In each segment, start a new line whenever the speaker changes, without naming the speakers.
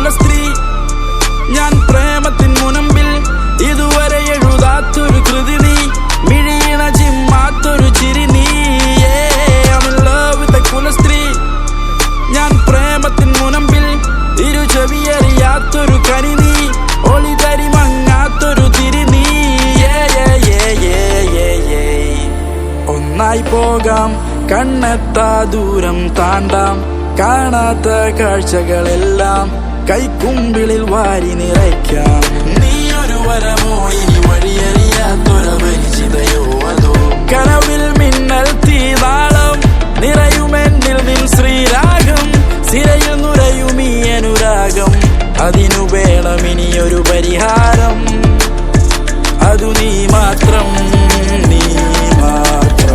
കുലസ്ത്രീ ഞാൻ പ്രേമത്തിൻ മുനമ്പിൽ ഇതുവരെ എഴുതാത്തൊരു കൃതി നീ മിഴിയിണ ചിമ്മാത്തൊരു ചിരി നീ I'm in love with a കുലസ്ത്രീ ഞാൻ പ്രേമത്തിൻ മുനമ്പിൽ ഇരു ചെവിയറിയാത്തൊരു കനി നീ ഒളി തരി മങ്ങാത്തൊരു തിരി നീ ഒന്നായി പോകാം കണ്ണെത്താ ദൂരം താണ്ടാം കാണാത്ത കാഴ്ചകളെല്ലാം കൈക്കുമ്പിളിൽ വാരി നിറയ്ക്കാം നീ ഒരു വരമോ ഇനി വഴിയറിയാത്തൊരപരിചിതയോ അതോ കനവിൽ മിന്നൽ തീതാളം നിറയുമെന്നിൽ നിൻ ശ്രീരാഗം സിരയിൽ നുരയുമീ അനുരാഗം അതിനു വേണം ഇനിയൊരു പരിഹാരം അതു നീ മാത്രം നീ മാത്രം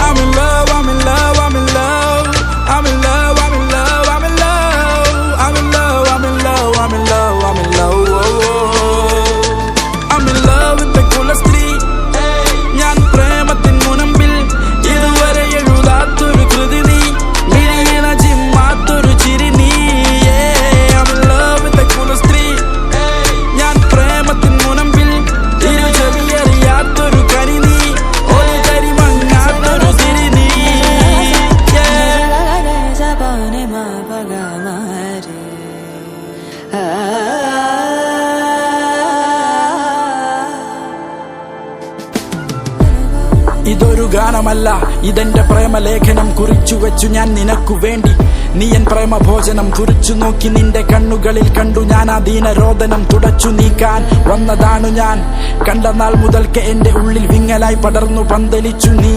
I'm in love, I'm in love, I'm in love, I'm in love, I'm in love, I'm in love, I'm in love, I'm in love, I'm in love, I'm in love, I'm in love with the കുലസ്ത്രീ ഞാൻ പ്രേമത്തിൻ മുനമ്പിൽ ഇതുവരെ എഴുതാത്തൊരു കൃതി നീ മിഴിയിണ ചിമ്മാത്തൊരു ചിരി നീ I'm in love with the കുലസ്ത്രീ ഞാൻ പ്രേമത്തിൻ മുനമ്പിൽ ഇരു ചെവിയറിയാത്തൊരു കനി നീ ഒളി തരി മങ്ങാത്തൊരു തിരി നീ ഇതൊരു ഗാനമല്ല ഇതെന്റെ പ്രേമലേഖനം കുറിച്ചു വെച്ചു ഞാൻ നിനക്കു വേണ്ടി നീ എൻ പ്രേമഭോജനം കുറിച്ചു നോക്കി നിന്റെ കണ്ണുകളിൽ കണ്ടു ഞാൻ ആ ദീനരോദനം തുടച്ചു നീക്കാൻ വന്നതാണു ഞാൻ കണ്ട നാൾ മുതൽക്ക് എന്റെ ഉള്ളിൽ വിങ്ങലായി പടർന്നു പന്തലിച്ചു നീ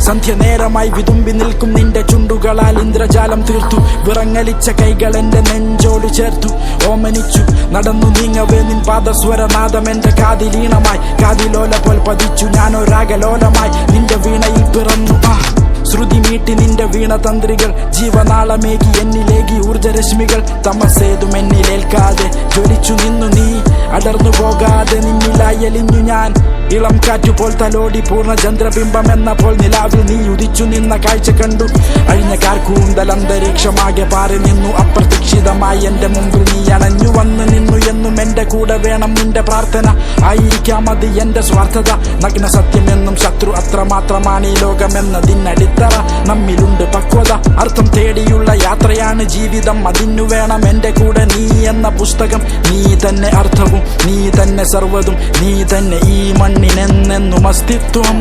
സന്ധ്യ നേരമായി വിതുമ്പി നിൽക്കും നിന്റെ ചുണ്ടുകളാൽ ഇന്ദ്രജാലം തീർത്തു വിറങ്ങലിച്ച കൈകൾ എന്റെ നെഞ്ചോട് ചേർത്തു ഓമനിച്ചു നടന്നു നീങ്ങവേ നിൻ പാദസ്വരനാദം എന്റെ കാതിലീണമായി കാതിലോല പോൽ പതിച്ചു ഞാനോ രാഗലോലമായി നിന്റെ വീണയിൽ പിറന്നു ശ്രുതി മീട്ടി നിന്റെ വീണതന്ത്രികൾ ജീവനാളമേകി എന്നിലേകി ഊർജരശ്മികൾ തമസേതും എന്നിലേൽക്കാതെ ജ്വലിച്ചു നിന്നു നീ അടർന്നു പോകാതെ നിന്നിലായി എലിഞ്ഞു ഞാൻ ഇളം കാറ്റുപോൽ തലോടി പൂർണ്ണ ചന്ദ്രബിംബം എന്ന പോൽ നിലാവിൽ നീ ഉദിച്ചു നിന്ന കാഴ്ച കണ്ടു അഴിഞ്ഞ കാർക്കൂന്തൽ അന്തരീക്ഷമാകെ പാറി നിന്നു അപ്രതീക്ഷിതമായി എന്റെ മുമ്പിൽ നീ അണഞ്ഞു വന്നു നിന്നു എന്നും എന്റെ കൂടെ വേണം നിന്റെ പ്രാർത്ഥന ആയിരിക്കാം അത് എന്റെ സ്വാർത്ഥത നഗ്ന സത്യമെന്നും ശത്രു അത്രമാത്രമാണ് ഈ ലോകമെന്നതിനടിത്തറ നമ്മിലുണ്ട് പക്വത അർത്ഥം തേടിയുള്ള യാത്രയാണ് ജീവിതം അതിനു വേണം എന്റെ കൂടെ നീ എന്ന പുസ്തകം നീ തന്നെ അർത്ഥവും നീ തന്നെ സർവ്വതും നീ തന്നെ ഈ മണ്ണിനെന്നെന്നും അസ്തിത്വം